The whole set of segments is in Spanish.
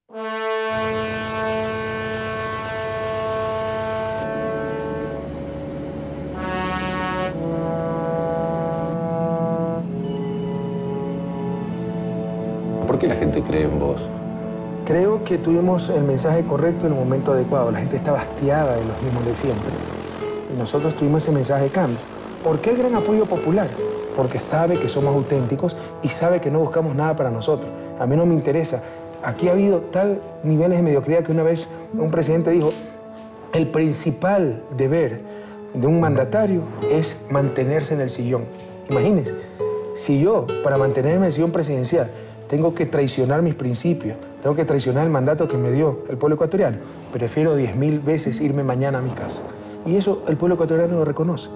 ¿Por qué la gente cree en vos? Creo que tuvimos el mensaje correcto en el momento adecuado. La gente estaba hastiada de los mismos de siempre. Y nosotros tuvimos ese mensaje de cambio. ¿Por qué el gran apoyo popular? Porque sabe que somos auténticos y sabe que no buscamos nada para nosotros. A mí no me interesa. Aquí ha habido tal niveles de mediocridad que una vez un presidente dijo, el principal deber de un mandatario es mantenerse en el sillón. Imagínense, si yo, para mantenerme en el sillón presidencial, tengo que traicionar mis principios, tengo que traicionar el mandato que me dio el pueblo ecuatoriano, prefiero 10.000 veces irme mañana a mi casa. Y eso el pueblo ecuatoriano lo reconoce.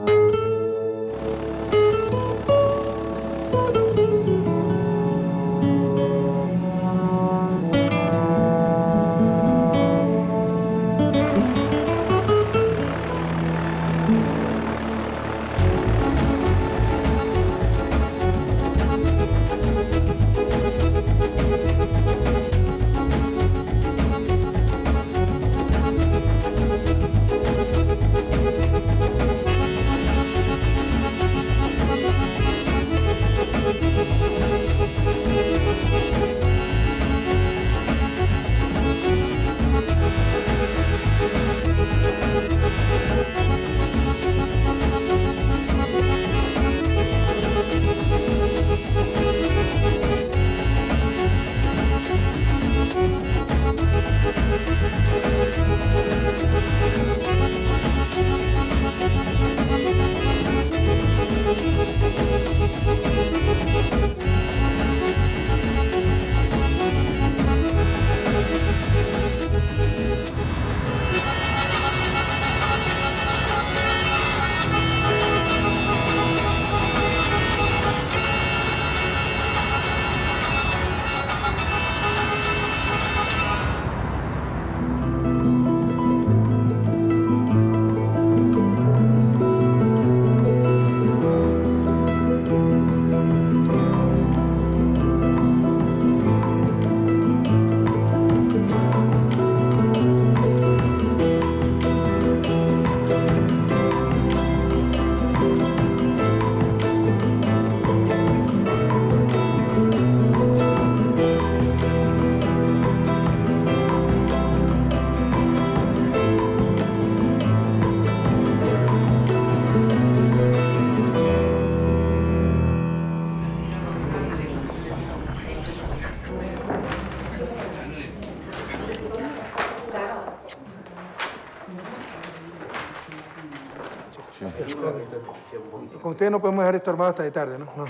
Con ustedes no podemos dejar esto armado hasta de tarde, ¿no? No.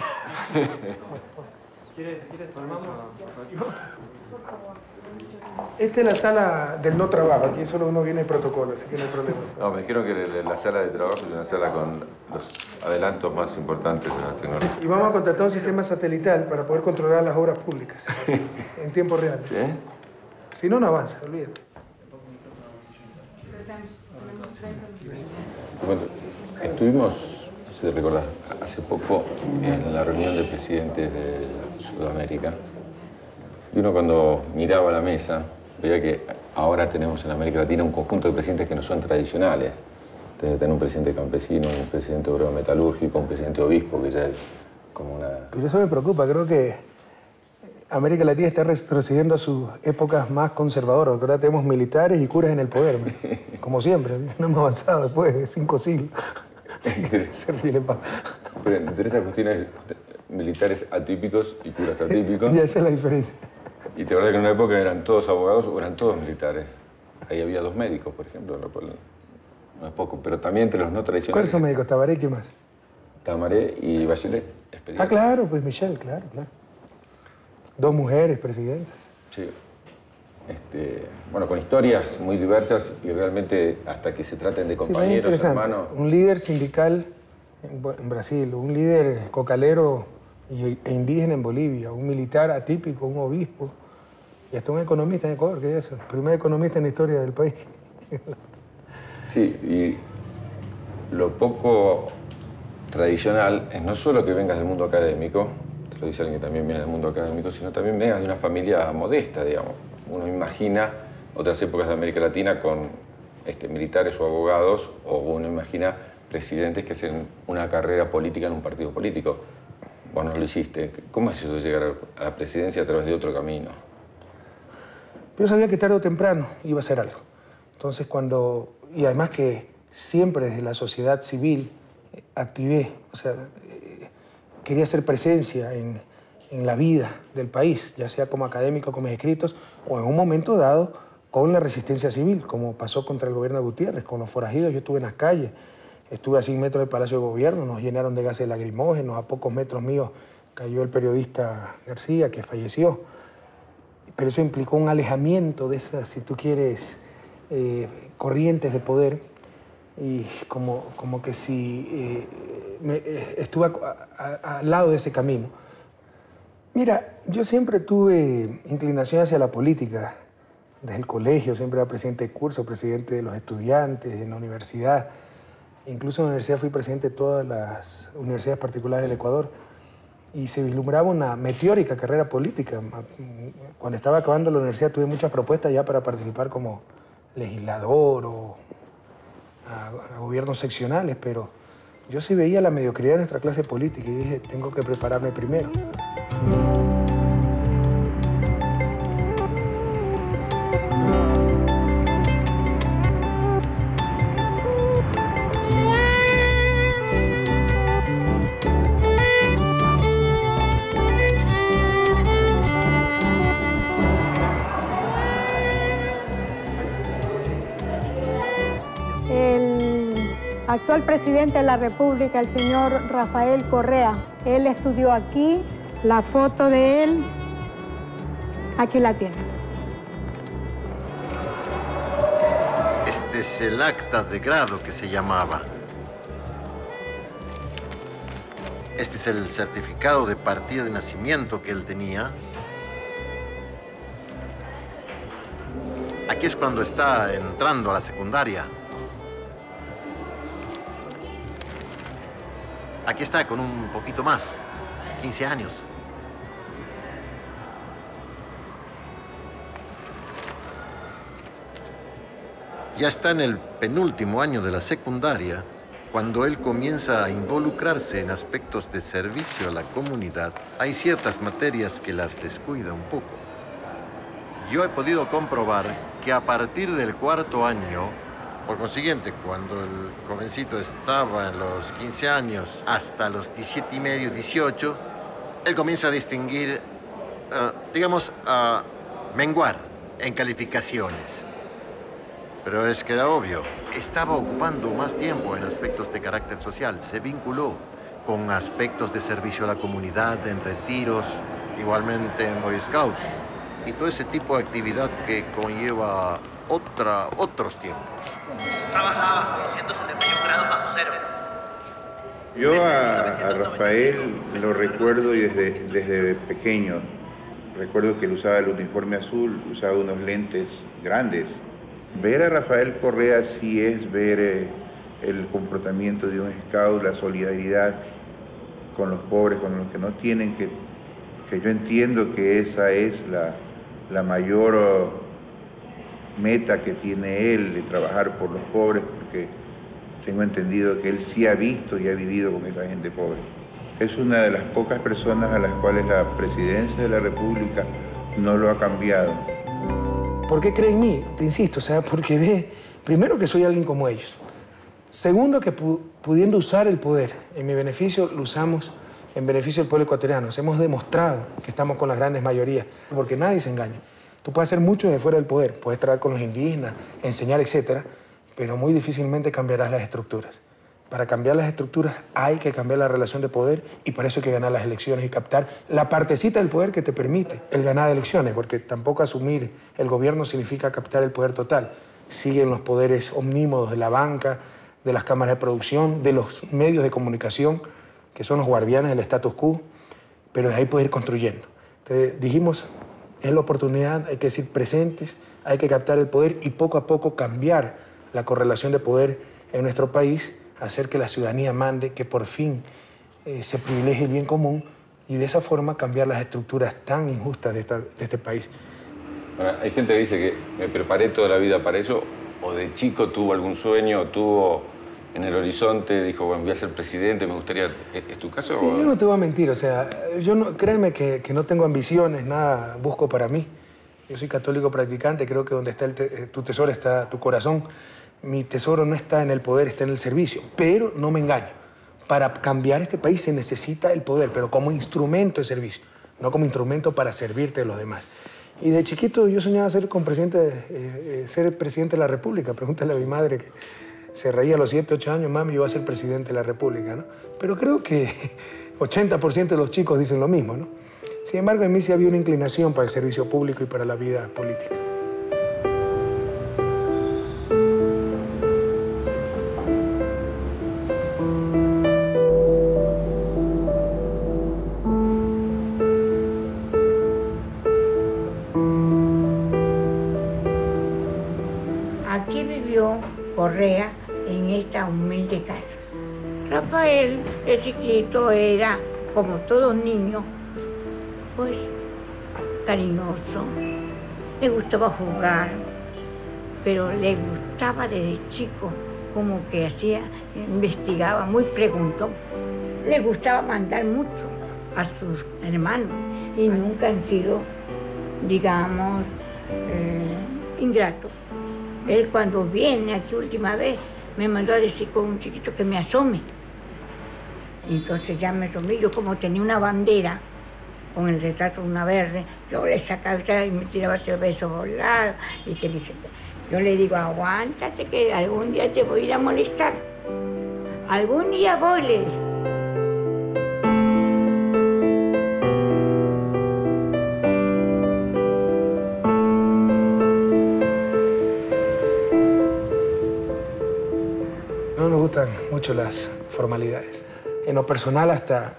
¿Quieres armarlo? Esta es la sala del no trabajo. Aquí solo uno viene de protocolo, así que no hay problema. No, me dijeron que la sala de trabajo es una sala con los adelantos más importantes de la tecnología. Y vamos a contratar un sistema satelital para poder controlar las obras públicas en tiempo real. ¿Sí? Si no, no avanza, olvídate. Bueno, estuvimos, no sé si recordás, hace poco en la reunión de presidentes de Sudamérica. Y uno cuando miraba la mesa, veía que ahora tenemos en América Latina un conjunto de presidentes que no son tradicionales. Tener un presidente campesino, un presidente obrero metalúrgico, un presidente obispo, que ya es como una... Pero eso me preocupa, creo que América Latina está retrocediendo a sus épocas más conservadoras, porque ahora tenemos militares y curas en el poder, como siempre, no hemos avanzado después de 5 siglos. Pero entre estas cuestiones militares atípicos y curas atípicos... Y esa es la diferencia. Y te acuerdas que en una época eran todos abogados o eran todos militares. Ahí había 2 médicos, por ejemplo, lo cual no es poco. Pero también entre los no tradicionales... ¿Cuáles son médicos? ¿Tabaré y qué más? Tabaré y Bachelet. Ah, claro, pues Michelle, claro, claro. 2 mujeres presidentas. Sí. Bueno, con historias muy diversas y realmente hasta que se traten de compañeros, sí, hermanos... Un líder sindical en Brasil, un líder cocalero e indígena en Bolivia, un militar atípico, un obispo, y hasta un economista en Ecuador, ¿qué es eso? Primer economista en la historia del país. Sí, y lo poco tradicional es no solo que vengas del mundo académico, te lo dice alguien que también viene del mundo académico, sino también vengas de una familia modesta, digamos. uno imagina otras épocas de América Latina con militares o abogados, o uno imagina presidentes que hacen una carrera política en un partido político. Vos no lo hiciste. ¿Cómo es eso de llegar a la presidencia a través de otro camino? Yo sabía que tarde o temprano iba a ser algo. Entonces y además que siempre desde la sociedad civil activé, o sea, quería hacer presencia en la vida del país, ya sea como académico, con mis escritos, o en un momento dado con la resistencia civil, como pasó contra el gobierno de Gutiérrez, con los forajidos. Yo estuve en las calles, estuve a 100 metros del Palacio de Gobierno, nos llenaron de gases lacrimógenos, a pocos metros míos cayó el periodista García, que falleció. Pero eso implicó un alejamiento de esas, si tú quieres, corrientes de poder, y como que si estuve al lado de ese camino. Mira, yo siempre tuve inclinación hacia la política. Desde el colegio siempre era presidente de curso, presidente de los estudiantes, en la universidad. Incluso en la universidad fui presidente de todas las universidades particulares del Ecuador. Y se vislumbraba una meteórica carrera política. Cuando estaba acabando la universidad tuve muchas propuestas ya para participar como legislador o a gobiernos seccionales, pero yo sí veía la mediocridad de nuestra clase política y dije, tengo que prepararme primero. Actual presidente de la República, el señor Rafael Correa. Él estudió aquí, la foto de él, aquí la tiene. Este es el acta de grado que se llamaba. Este es el certificado de partida de nacimiento que él tenía. Aquí es cuando está entrando a la secundaria. Aquí está con un poquito más, 15 años. Ya está en el penúltimo año de la secundaria cuando él comienza a involucrarse en aspectos de servicio a la comunidad. Hay ciertas materias que las descuida un poco. Yo he podido comprobar que a partir del cuarto año, por consiguiente, cuando el jovencito estaba en los 15 años hasta los 17 y medio, 18, él comienza a distinguir, digamos, a menguar en calificaciones. Pero es que era obvio, estaba ocupando más tiempo en aspectos de carácter social, se vinculó con aspectos de servicio a la comunidad, en retiros, igualmente en Boy Scouts, y todo ese tipo de actividad que conlleva otros tiempos. Trabajaba con 171 grados bajo cero. Yo a Rafael lo recuerdo desde pequeño. Recuerdo que él usaba el uniforme azul, usaba unos lentes grandes. Ver a Rafael Correa sí es ver el comportamiento de un scout, la solidaridad con los pobres, con los que no tienen, que yo entiendo que esa es la mayor meta que tiene él, de trabajar por los pobres, porque tengo entendido que él sí ha visto y ha vivido con esa gente pobre. Es una de las pocas personas a las cuales la presidencia de la República no lo ha cambiado. ¿Por qué cree en mí? Te insisto, o sea, porque ve, primero, que soy alguien como ellos. Segundo, que pudiendo usar el poder en mi beneficio, lo usamos en beneficio del pueblo ecuatoriano. Hemos demostrado que estamos con las grandes mayorías, porque nadie se engaña. Tú puedes hacer mucho desde fuera del poder, puedes trabajar con los indígenas, enseñar, etcétera, pero muy difícilmente cambiarás las estructuras. Para cambiar las estructuras hay que cambiar la relación de poder y para eso hay que ganar las elecciones y captar la partecita del poder que te permite el ganar elecciones, porque tampoco asumir el gobierno significa captar el poder total. Siguen los poderes omnímodos de la banca, de las cámaras de producción, de los medios de comunicación, que son los guardianes del status quo, pero de ahí puedes ir construyendo. Entonces dijimos, es la oportunidad, hay que ser presentes, hay que captar el poder y poco a poco cambiar la correlación de poder en nuestro país, hacer que la ciudadanía mande, que por fin se privilegie el bien común y de esa forma cambiar las estructuras tan injustas de este país. Bueno, hay gente que dice que me preparé toda la vida para eso, o de chico tuvo algún sueño, tuvo en el horizonte, dijo, bueno, voy a ser presidente, me gustaría... ¿Es tu caso? Sí, yo no te voy a mentir, o sea, yo no, créeme que no tengo ambiciones, nada busco para mí. Yo soy católico practicante, creo que donde está tu tesoro está tu corazón. Mi tesoro no está en el poder, está en el servicio. Pero no me engaño. Para cambiar este país se necesita el poder, pero como instrumento de servicio, no como instrumento para servirte a los demás. Y de chiquito yo soñaba ser presidente de la República. Pregúntale a mi madre que se reía a los 7, 8 años, mami, yo voy a ser presidente de la República, ¿no? Pero creo que 80% de los chicos dicen lo mismo, ¿no? Sin embargo, en mí sí había una inclinación para el servicio público y para la vida política. Aquí vivió Correa en esta humilde casa. Rafael, de chiquito, era, como todo niño, pues cariñoso, le gustaba jugar, pero le gustaba desde chico, como que investigaba, muy preguntón. Le gustaba mandar mucho a sus hermanos y nunca han sido, digamos, ingratos. Él cuando viene aquí última vez me mandó a decir con un chiquito que me asome. Entonces ya me asomé, yo como tenía una bandera con el retrato de una verde, yo le sacaba y me tiraba 3 besos volados y que dice, yo le digo, aguántate que algún día te voy a ir a molestar. Algún día voy, le dije. No nos gustan mucho las formalidades. En lo personal hasta,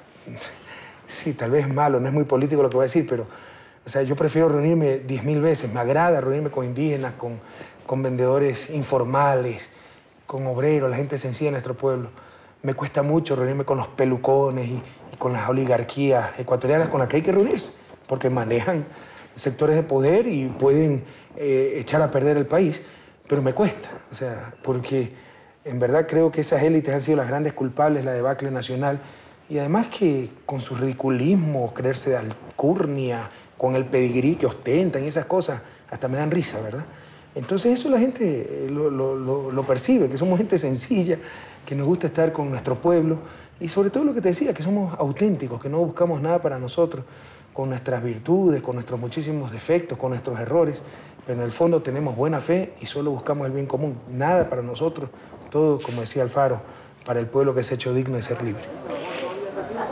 sí, tal vez malo, no es muy político lo que voy a decir, pero o sea, yo prefiero reunirme 10.000 veces. Me agrada reunirme con indígenas, con vendedores informales, con obreros, la gente sencilla de nuestro pueblo. Me cuesta mucho reunirme con los pelucones y con las oligarquías ecuatorianas con las que hay que reunirse, porque manejan sectores de poder y pueden echar a perder el país. Pero me cuesta, o sea, porque en verdad creo que esas élites han sido las grandes culpables de la debacle nacional. Y además que con su ridiculismo, creerse de alcurnia, con el pedigrí que ostentan y esas cosas, hasta me dan risa, ¿verdad? Entonces eso la gente lo percibe, que somos gente sencilla, que nos gusta estar con nuestro pueblo y sobre todo lo que te decía, que somos auténticos, que no buscamos nada para nosotros, con nuestras virtudes, con nuestros muchísimos defectos, con nuestros errores, pero en el fondo tenemos buena fe y solo buscamos el bien común, nada para nosotros, todo, como decía Alfaro, para el pueblo que se ha hecho digno de ser libre.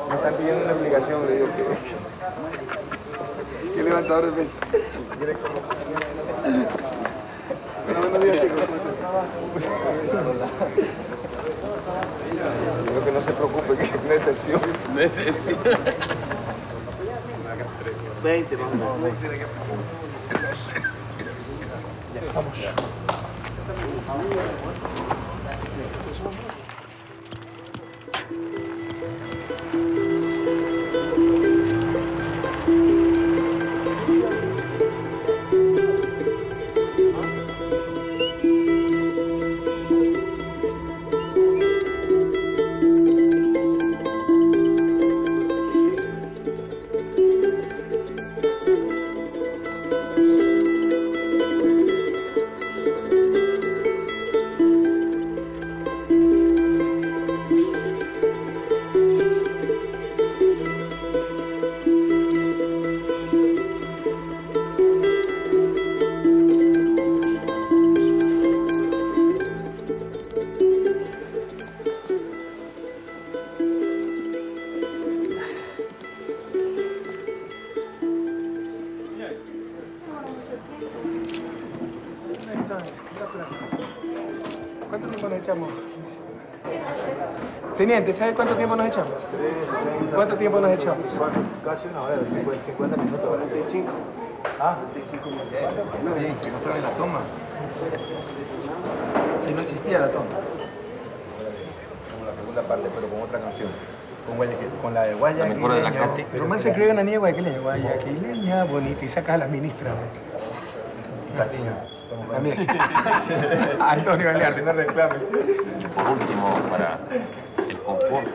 Me están pidiendo una explicación, le digo que... ¿Qué levantador de peso? Bueno, buenos días, chicos. Digo que no se preocupe, que es una excepción. Una excepción. 20, vamos. 20. Vamos. ¿Cuánto tiempo nos echamos? Teniente, ¿sabe cuánto tiempo nos echamos? ¿Cuánto tiempo nos echamos? Casi una hora, 50 minutos. 45. Ah, 45 minutos. Bien, que no traen la toma. Si no existía la toma. Como la segunda parte, pero con otra canción. Con la de Guayaquil. La mejor de la Cate. Román se escribe una niña guayaquileña, bonita, y saca a las ministras. También. Antonio Galearte, no reclame. Y por último, para el confort.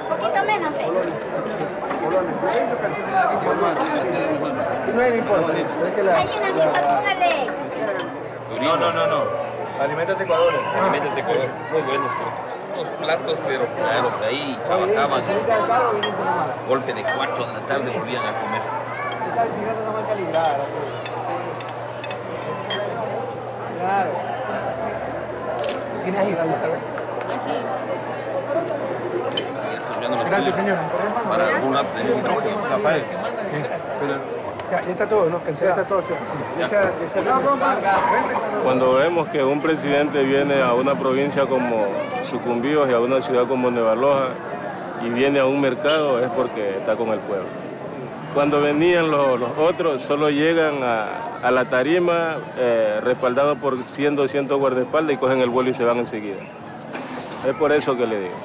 Un poquito menos, No importa. Hay una mesa, póngale. No. Aliméntate Ecuador. Aliméntate Ecuador. Muy buenos los platos, pero claro, de ahí trabajaban. Golpe de 4 de la tarde volvían a comer. ¿Tienes ahí, Gracias, señora. Para un lado de hidrógeno, Rafael. Ya está todo, ¿no? Ya está todo. Cuando vemos que un presidente viene a una provincia como Sucumbíos y a una ciudad como Nueva Loja y viene a un mercado es porque está con el pueblo. Cuando venían los otros, solo llegan a la tarima respaldados por 100, 200 guardaespaldas y cogen el vuelo y se van enseguida. Es por eso que le digo.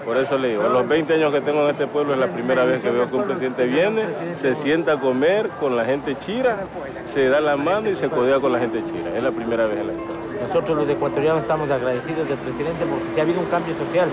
Por eso le digo, los 20 años que tengo en este pueblo es la primera vez que veo que un presidente viene, se sienta a comer con la gente chira, se da la mano y se codea con la gente chira. Es la primera vez en la historia. Nosotros los ecuatorianos estamos agradecidos del presidente porque sí ha habido un cambio social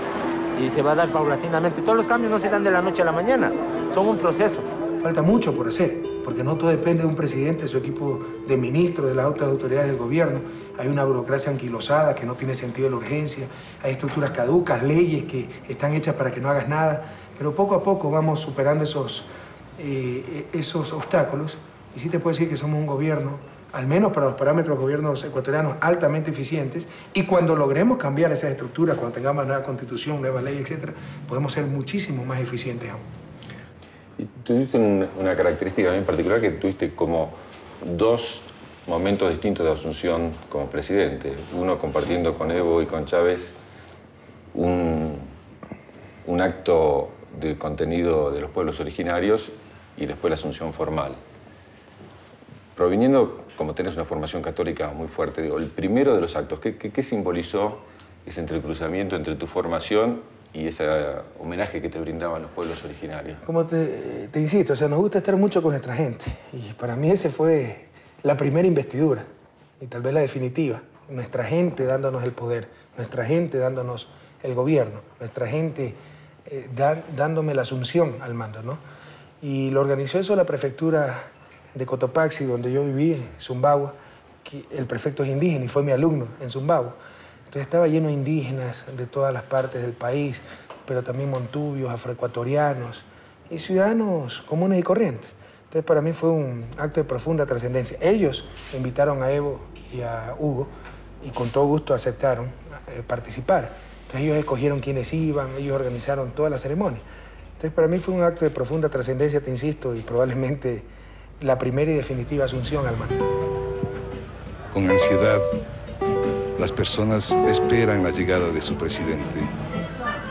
y se va a dar paulatinamente. Todos los cambios no se dan de la noche a la mañana, son un proceso. Falta mucho por hacer, porque no todo depende de un presidente, de su equipo de ministros, de las altas autoridades del gobierno. Hay una burocracia anquilosada que no tiene sentido de la urgencia, hay estructuras caducas, leyes que están hechas para que no hagas nada, pero poco a poco vamos superando esos obstáculos. Y sí te puedo decir que somos un gobierno, al menos para los parámetros de gobiernos ecuatorianos, altamente eficientes, y cuando logremos cambiar esas estructuras, cuando tengamos nueva constitución, nuevas leyes, etc., podemos ser muchísimo más eficientes aún. Y tuviste una característica bien particular, que tuviste como dos momentos distintos de asunción como presidente. Uno compartiendo con Evo y con Chávez un acto de contenido de los pueblos originarios y después la asunción formal. Proviniendo, como tenés una formación católica muy fuerte, digo, el primero de los actos, ¿qué simbolizó ese entrecruzamiento entre tu formación y ese homenaje que te brindaban los pueblos originarios? Como te insisto, o sea, nos gusta estar mucho con nuestra gente. Y para mí ese fue la primera investidura y tal vez la definitiva. Nuestra gente dándonos el poder, nuestra gente dándonos el gobierno, nuestra gente dándome la asunción al mando, ¿no? Y lo organizó eso la prefectura de Cotopaxi, donde yo viví, en Zumbagua, que el prefecto es indígena y fue mi alumno en Zumbagua. Entonces estaba lleno de indígenas de todas las partes del país, pero también montubios, afroecuatorianos y ciudadanos comunes y corrientes. Entonces para mí fue un acto de profunda trascendencia. Ellos invitaron a Evo y a Hugo y con todo gusto aceptaron participar. Entonces ellos escogieron quiénes iban, ellos organizaron toda la ceremonia. Entonces para mí fue un acto de profunda trascendencia, te insisto, y probablemente la primera y definitiva asunción al mando. Con ansiedad, las personas esperan la llegada de su presidente.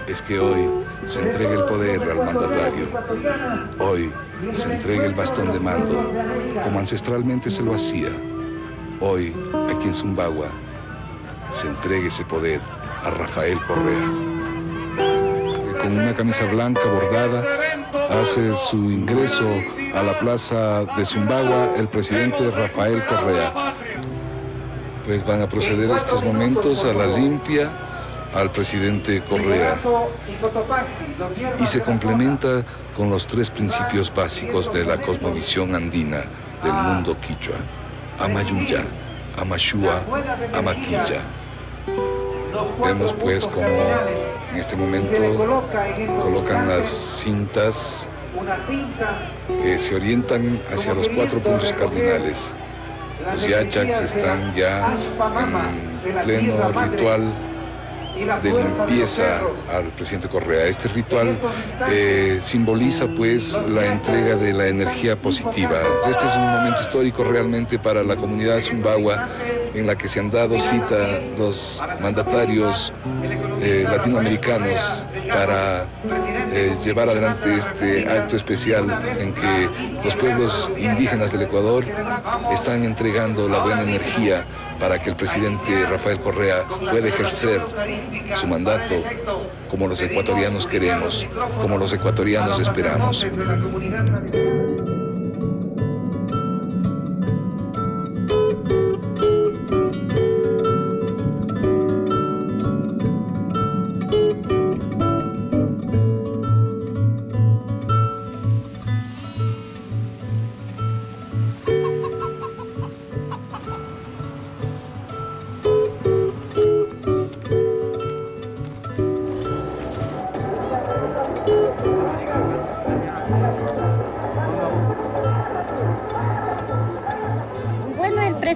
Es que hoy se entregue el poder al mandatario. Hoy se entregue el bastón de mando, como ancestralmente se lo hacía. Hoy, aquí en Zumbagua, se entregue ese poder a Rafael Correa. Con una camisa blanca bordada, hace su ingreso a la plaza de Zumbagua el presidente Rafael Correa. Pues van a proceder estos momentos a la limpia al presidente Correa y se complementa con los tres principios básicos de la cosmovisión andina del mundo quichua: Amayuya, Amashua, Amaquilla. Vemos pues como en este momento colocan las cintas que se orientan hacia los 4 puntos cardinales. Los yachaks están ya en pleno ritual de limpieza al presidente Correa. Este ritual simboliza pues la entrega de la energía positiva. Este es un momento histórico realmente para la comunidad Zumbagua, en la que se han dado cita los mandatarios latinoamericanos para llevar adelante este acto especial en que los pueblos indígenas del Ecuador están entregando la buena energía para que el presidente Rafael Correa pueda ejercer su mandato como los ecuatorianos queremos, como los ecuatorianos esperamos.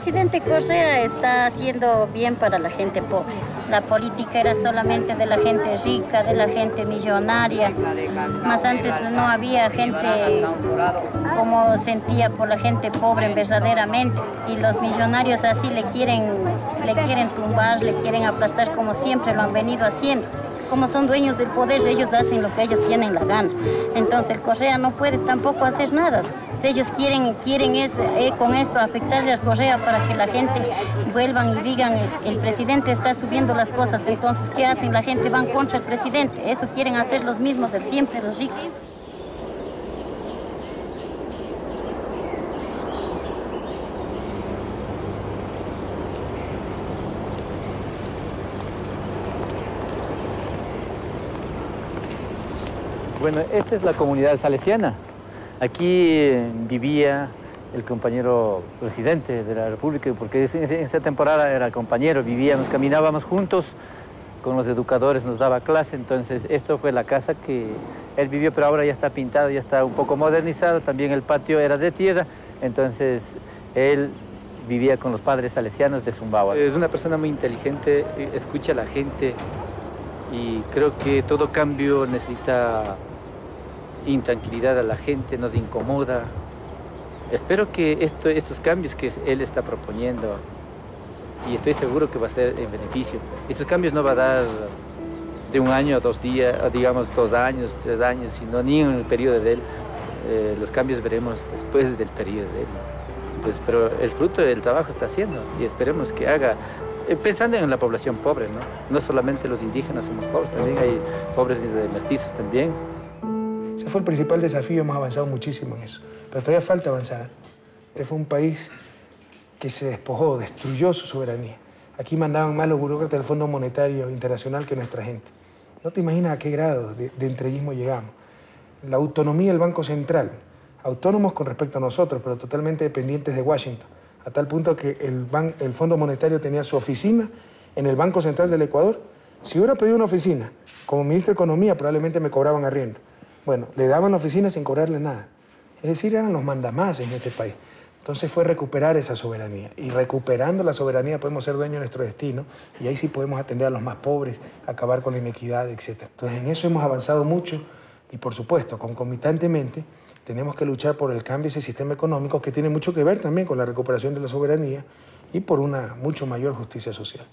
presidente Correa está haciendo bien para la gente pobre. La política era solamente de la gente rica, de la gente millonaria. Más antes no había gente como sentía por la gente pobre verdaderamente. Y los millonarios así le quieren tumbar, le quieren aplastar como siempre lo han venido haciendo. Como son dueños del poder, ellos hacen lo que ellos tienen la gana. Entonces Correa no puede tampoco hacer nada. Si ellos quieren con esto afectarle a Correa para que la gente vuelvan y digan el presidente está subiendo las cosas, entonces ¿qué hacen? La gente va contra el presidente. Eso quieren hacer los mismos de siempre, los ricos. Bueno, esta es la comunidad salesiana. Aquí vivía el compañero presidente de la República, porque en esa temporada era compañero, vivíamos, caminábamos juntos, con los educadores nos daba clase, entonces esto fue la casa que él vivió, pero ahora ya está pintado, ya está un poco modernizado, también el patio era de tierra, entonces él vivía con los padres salesianos de Sumbawa. Es una persona muy inteligente, escucha a la gente y creo que todo cambio necesita intranquilidad a la gente, nos incomoda. Espero que estos cambios que él está proponiendo, y estoy seguro que va a ser en beneficio. Estos cambios no va a dar de un año a 2 días, digamos 2 años, 3 años, sino ni en el periodo de él. Los cambios veremos después del periodo de él, ¿no? Entonces, pero el fruto del trabajo está haciendo y esperemos que haga, pensando en la población pobre, ¿no? No solamente los indígenas somos pobres, también hay pobres mestizos también. Ese fue el principal desafío, hemos avanzado muchísimo en eso. Pero todavía falta avanzar. Este fue un país que se despojó, destruyó su soberanía. Aquí mandaban más los burócratas del Fondo Monetario Internacional que nuestra gente. No te imaginas a qué grado de entreguismo llegamos. La autonomía del Banco Central, autónomos con respecto a nosotros, pero totalmente dependientes de Washington, a tal punto que el Fondo Monetario tenía su oficina en el Banco Central del Ecuador. Si hubiera pedido una oficina, como ministro de Economía, probablemente me cobraban arriendo. Bueno, le daban la oficina sin cobrarle nada. Es decir, eran los mandamases en este país. Entonces fue recuperar esa soberanía. Y recuperando la soberanía podemos ser dueños de nuestro destino y ahí sí podemos atender a los más pobres, acabar con la inequidad, etc. Entonces en eso hemos avanzado mucho y por supuesto, concomitantemente, tenemos que luchar por el cambio de ese sistema económico que tiene mucho que ver también con la recuperación de la soberanía y por una mucho mayor justicia social.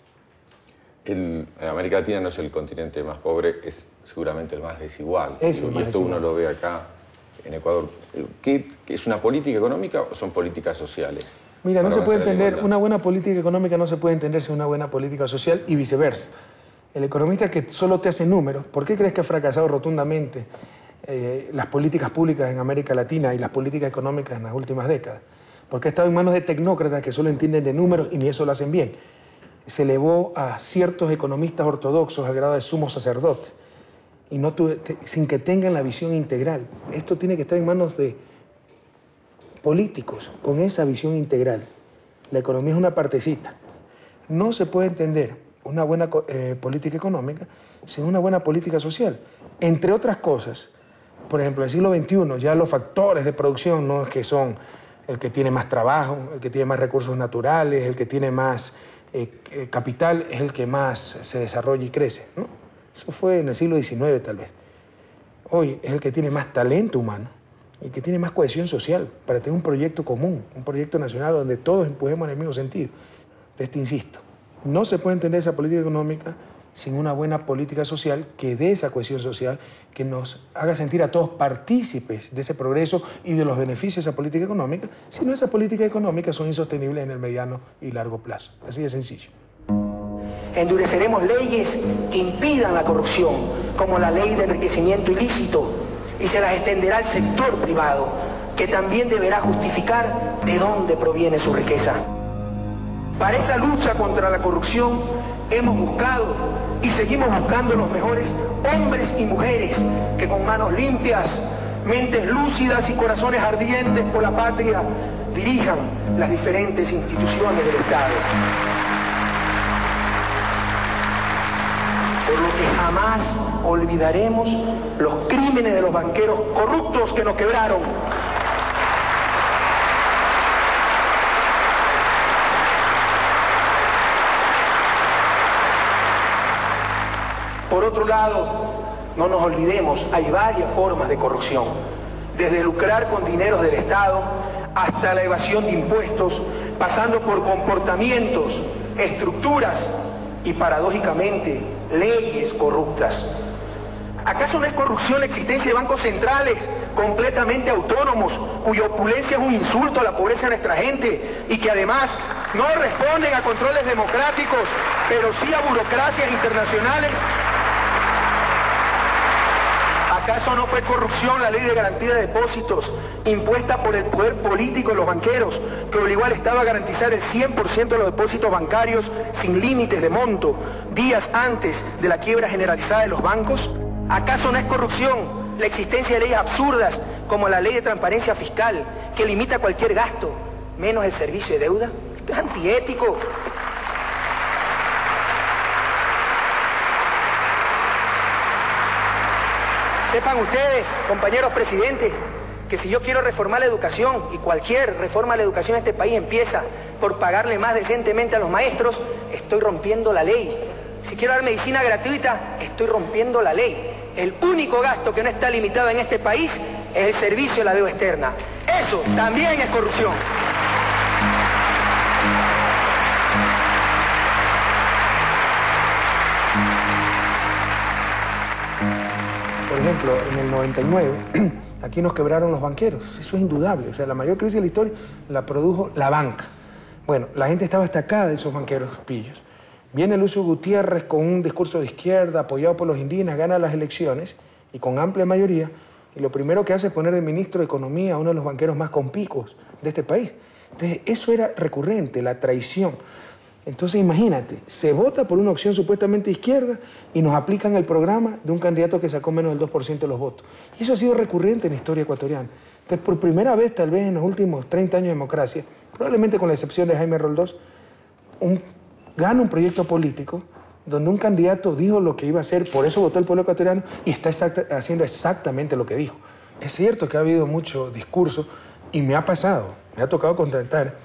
América Latina no es el continente más pobre, es seguramente el más desigual. Es el más esto desigual. Uno lo ve acá en Ecuador. ¿Qué es una política económica o son políticas sociales? Mira, no se puede entender, una buena política económica no se puede entender sin una buena política social y viceversa. El economista que solo te hace números, ¿por qué crees que ha fracasado rotundamente las políticas públicas en América Latina y las políticas económicas en las últimas décadas? Porque ha estado en manos de tecnócratas que solo entienden de números y ni eso lo hacen bien. Se elevó a ciertos economistas ortodoxos al grado de sumo sacerdote y sin que tengan la visión integral. Esto tiene que estar en manos de políticos con esa visión integral. La economía es una partecita. No se puede entender una buena política económica sin una buena política social. Entre otras cosas, por ejemplo, en el siglo XXI ya los factores de producción no es que son el que tiene más trabajo, el que tiene más recursos naturales, el que tiene más capital es el que más se desarrolla y crece, ¿no? Eso fue en el siglo XIX tal vez. Hoy es el que tiene más talento humano, el que tiene más cohesión social para tener un proyecto común, un proyecto nacional donde todos empujemos en el mismo sentido. Entonces te insisto, no se puede entender esa política económica sin una buena política social que dé esa cohesión social, que nos haga sentir a todos partícipes de ese progreso y de los beneficios de esa política económica, si no, esas políticas económicas son insostenibles en el mediano y largo plazo. Así de sencillo. Endureceremos leyes que impidan la corrupción, como la ley de enriquecimiento ilícito, y se las extenderá al sector privado, que también deberá justificar de dónde proviene su riqueza. Para esa lucha contra la corrupción hemos buscado y seguimos buscando los mejores hombres y mujeres que con manos limpias, mentes lúcidas y corazones ardientes por la patria dirijan las diferentes instituciones del Estado. Por lo que jamás olvidaremos los crímenes de los banqueros corruptos que nos quebraron. Por otro lado, no nos olvidemos, hay varias formas de corrupción, desde lucrar con dineros del Estado hasta la evasión de impuestos, pasando por comportamientos, estructuras y, paradójicamente, leyes corruptas. ¿Acaso no es corrupción la existencia de bancos centrales completamente autónomos, cuya opulencia es un insulto a la pobreza de nuestra gente y que además no responden a controles democráticos, pero sí a burocracias internacionales? ¿Acaso no fue corrupción la ley de garantía de depósitos impuesta por el poder político de los banqueros, que obligó al Estado a garantizar el 100% de los depósitos bancarios sin límites de monto días antes de la quiebra generalizada de los bancos? ¿Acaso no es corrupción la existencia de leyes absurdas como la ley de transparencia fiscal, que limita cualquier gasto, menos el servicio de deuda? Esto es antiético. Sepan ustedes, compañeros presidentes, que si yo quiero reformar la educación, y cualquier reforma a la educación en este país empieza por pagarle más decentemente a los maestros, estoy rompiendo la ley. Si quiero dar medicina gratuita, estoy rompiendo la ley. El único gasto que no está limitado en este país es el servicio de la deuda externa. Eso también es corrupción. Por ejemplo, en el 99, aquí nos quebraron los banqueros. Eso es indudable. O sea, la mayor crisis de la historia la produjo la banca. Bueno, la gente estaba atacada de esos banqueros pillos. Viene Lucio Gutiérrez con un discurso de izquierda, apoyado por los indígenas, gana las elecciones, y con amplia mayoría, y lo primero que hace es poner de ministro de Economía a uno de los banqueros más compicos de este país. Entonces, eso era recurrente, la traición. Entonces, imagínate, se vota por una opción supuestamente izquierda y nos aplican el programa de un candidato que sacó menos del 2% de los votos. Y eso ha sido recurrente en la historia ecuatoriana. Entonces, por primera vez, tal vez en los últimos 30 años de democracia, probablemente con la excepción de Jaime Roldós, gana un proyecto político donde un candidato dijo lo que iba a hacer, por eso votó el pueblo ecuatoriano y está haciendo exactamente lo que dijo. Es cierto que ha habido mucho discurso y me ha pasado, me ha tocado contactar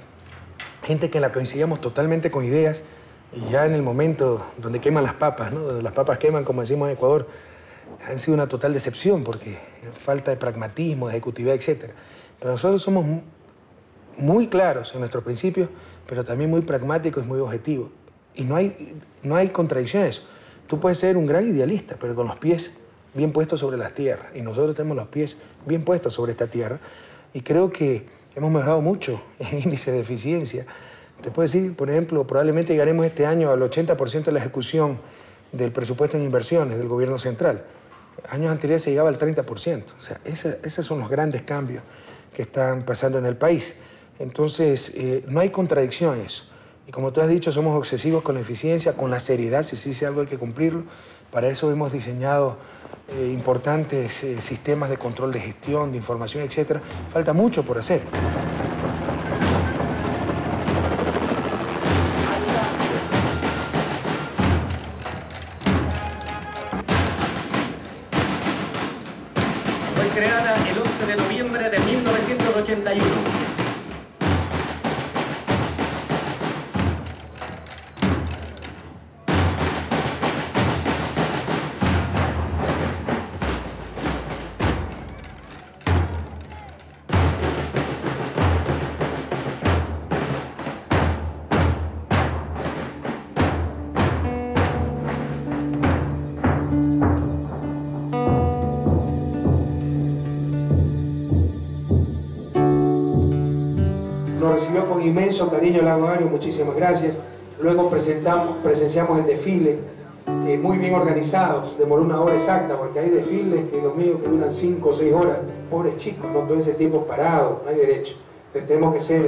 gente que en la coincidíamos totalmente con ideas y ya en el momento donde queman las papas, ¿no? Donde las papas queman, como decimos en Ecuador, han sido una total decepción porque falta de pragmatismo, de ejecutividad, etc. Pero nosotros somos muy claros en nuestros principios, pero también muy pragmáticos y muy objetivos. Y no hay contradicción en eso. Tú puedes ser un gran idealista, pero con los pies bien puestos sobre las tierras. Y nosotros tenemos los pies bien puestos sobre esta tierra. Y creo que hemos mejorado mucho en índice de eficiencia. Te puedo decir, por ejemplo, probablemente llegaremos este año al 80% de la ejecución del presupuesto en inversiones del gobierno central. Años anteriores se llegaba al 30%. O sea, esos son los grandes cambios que están pasando en el país. Entonces, no hay contradicción en eso. Y como tú has dicho, somos obsesivos con la eficiencia, con la seriedad, si se dice algo hay que cumplirlo. Para eso hemos diseñado importantes sistemas de control de gestión, de información, etc. Falta mucho por hacer. Fue creada el 11 de noviembre de 1981. Nos recibió con inmenso cariño el Lago Agrio, muchísimas gracias. Luego presenciamos el desfile, muy bien organizados, demoró 1 hora exacta, porque hay desfiles que, Dios mío, que duran 5 o 6 horas. Pobres chicos, ¿no? Todo ese tiempo parado, no hay derecho. Entonces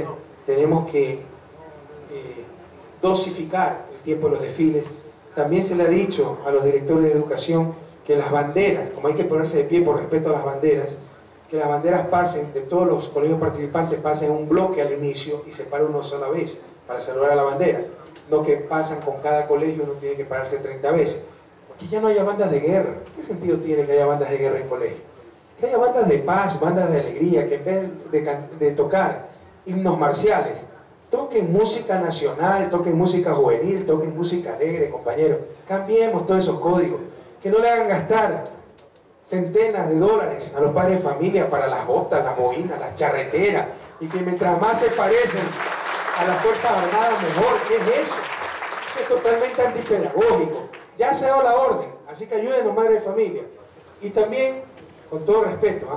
tenemos que dosificar el tiempo de los desfiles. También se le ha dicho a los directores de educación que las banderas, como hay que ponerse de pie por respeto a las banderas, que las banderas pasen, de todos los colegios participantes pasen un bloque al inicio y se para una sola vez para saludar a la bandera. No que pasan con cada colegio, uno tiene que pararse 30 veces. Que ya no haya bandas de guerra. ¿Qué sentido tiene que haya bandas de guerra en colegio? Que haya bandas de paz, bandas de alegría, que en vez de tocar himnos marciales, toquen música nacional, toquen música juvenil, toquen música alegre, compañeros. Cambiemos todos esos códigos. que no le hagan gastar centenas de dólares a los padres de familia para las botas, las boinas, las charreteras, y que mientras más se parecen a las Fuerzas Armadas, mejor. ¿Qué es eso? Eso es totalmente antipedagógico. Ya se ha dado la orden, así que ayuden a los madres de familia. Y también, con todo respeto,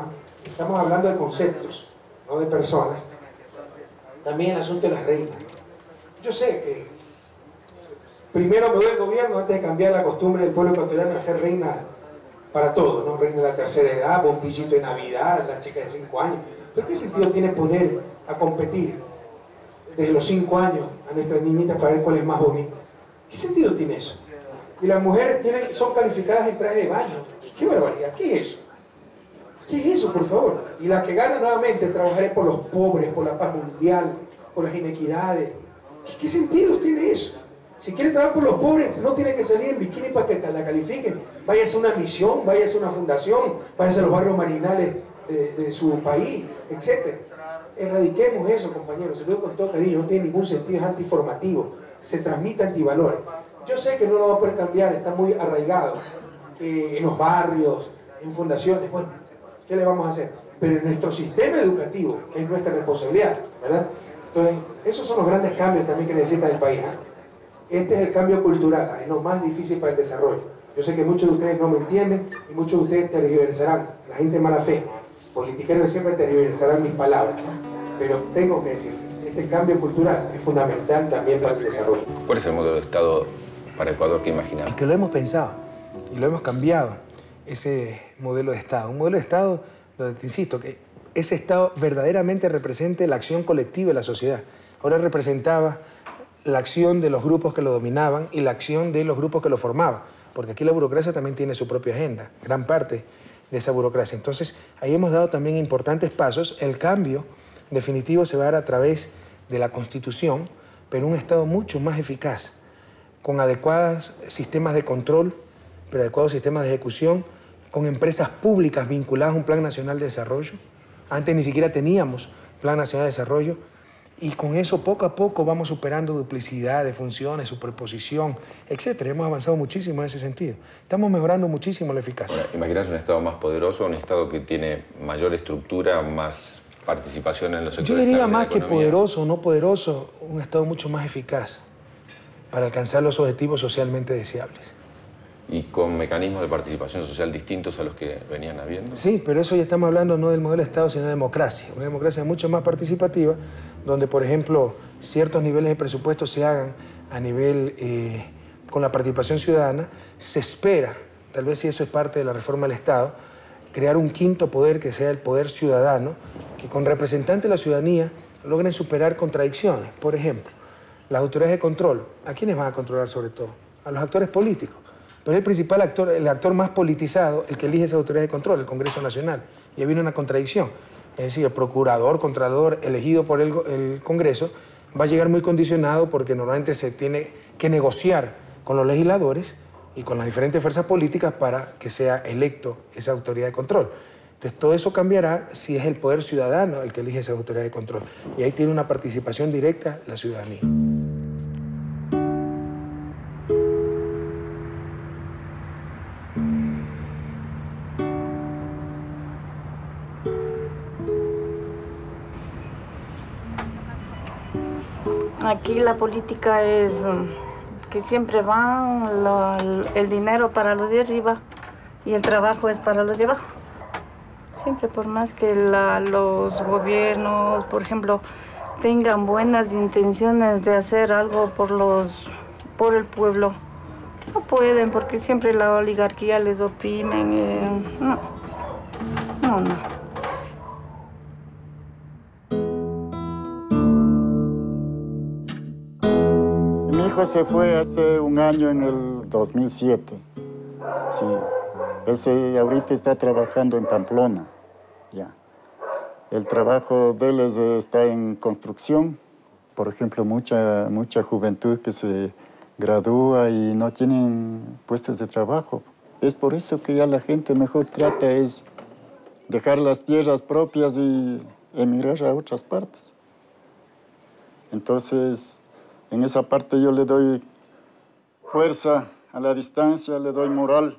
estamos hablando de conceptos, no de personas. También el asunto de las reinas. Yo sé que primero me doy el gobierno antes de cambiar la costumbre del pueblo ecuatoriano a ser reina para todo, ¿no? Reina de la tercera edad, bombillito de Navidad, las chicas de 5 años. ¿Pero qué sentido tiene poner a competir desde los 5 años a nuestras niñitas para ver cuál es más bonita? ¿Qué sentido tiene eso? Y las mujeres son calificadas en traje de baño. ¡Qué barbaridad! ¿Qué es eso? ¿Qué es eso, por favor? Y la que gana nuevamente trabajaré por los pobres, por la paz mundial, por las inequidades. ¿Qué sentido tiene eso? Si quiere trabajar por los pobres, no tiene que salir en bikini para que la califiquen. Váyase a una misión, váyase a una fundación, váyase a los barrios marginales de su país, etc. Erradiquemos eso, compañeros. Se lo digo con todo cariño, no tiene ningún sentido, es antiformativo. Se transmite antivalores. Yo sé que no lo va a poder cambiar, está muy arraigado en los barrios, en fundaciones. Bueno, ¿qué le vamos a hacer? Pero en nuestro sistema educativo es nuestra responsabilidad, ¿verdad? Entonces, esos son los grandes cambios también que necesita el país. Este es el cambio cultural, es lo más difícil para el desarrollo. Yo sé que muchos de ustedes no me entienden y muchos de ustedes tergiversarán, la gente de mala fe, politiqueros de siempre tergiversarán mis palabras, pero tengo que decir, este cambio cultural es fundamental también para el desarrollo. ¿Cuál es el modelo de Estado para Ecuador que imaginamos? Y que lo hemos pensado y lo hemos cambiado, ese modelo de Estado. Un modelo de Estado, donde te insisto, que ese Estado verdaderamente represente la acción colectiva de la sociedad. Ahora representaba la acción de los grupos que lo dominaban y la acción de los grupos que lo formaban, porque aquí la burocracia también tiene su propia agenda, gran parte de esa burocracia. Entonces, ahí hemos dado también importantes pasos. El cambio definitivo se va a dar a través de la Constitución, pero un Estado mucho más eficaz, con adecuados sistemas de control, pero adecuados sistemas de ejecución, con empresas públicas vinculadas a un Plan Nacional de Desarrollo. Antes ni siquiera teníamos Plan Nacional de Desarrollo. Y con eso, poco a poco, vamos superando duplicidad de funciones, superposición, etc. Hemos avanzado muchísimo en ese sentido. Estamos mejorando muchísimo la eficacia. ¿Imaginás un Estado más poderoso, un Estado que tiene mayor estructura, más participación en los sectores? Yo diría más que poderoso o no poderoso, un Estado mucho más eficaz para alcanzar los objetivos socialmente deseables. ¿Y con mecanismos de participación social distintos a los que venían habiendo? Sí, pero eso ya estamos hablando no del modelo de Estado, sino de democracia. Una democracia mucho más participativa, donde, por ejemplo, ciertos niveles de presupuesto se hagan a nivel con la participación ciudadana. Se espera, tal vez si eso es parte de la reforma del Estado, crear un quinto poder que sea el poder ciudadano, que con representantes de la ciudadanía logren superar contradicciones. Por ejemplo, las autoridades de control, ¿a quiénes van a controlar sobre todo? A los actores políticos. Pero el principal actor, el actor más politizado, el que elige esa autoridad de control, el Congreso Nacional. Y ahí viene una contradicción. Es decir, el procurador, contralor elegido por el Congreso va a llegar muy condicionado porque normalmente se tiene que negociar con los legisladores y con las diferentes fuerzas políticas para que sea electo esa autoridad de control. Entonces, todo eso cambiará si es el poder ciudadano el que elige esa autoridad de control. Y ahí tiene una participación directa la ciudadanía. Aquí la política es que siempre va el dinero para los de arriba y el trabajo es para los de abajo. Siempre, por más que los gobiernos, por ejemplo, tengan buenas intenciones de hacer algo por el pueblo, no pueden porque siempre la oligarquía les oprimen. No. Mi hijo se fue hace un año, en el 2007. Sí. Él ahorita está trabajando en Pamplona. Ya. El trabajo de él está en construcción. Por ejemplo, mucha juventud que se gradúa y no tienen puestos de trabajo. Es por eso que ya la gente mejor trata es dejar las tierras propias y emigrar a otras partes. Entonces, en esa parte yo le doy fuerza a la distancia, le doy moral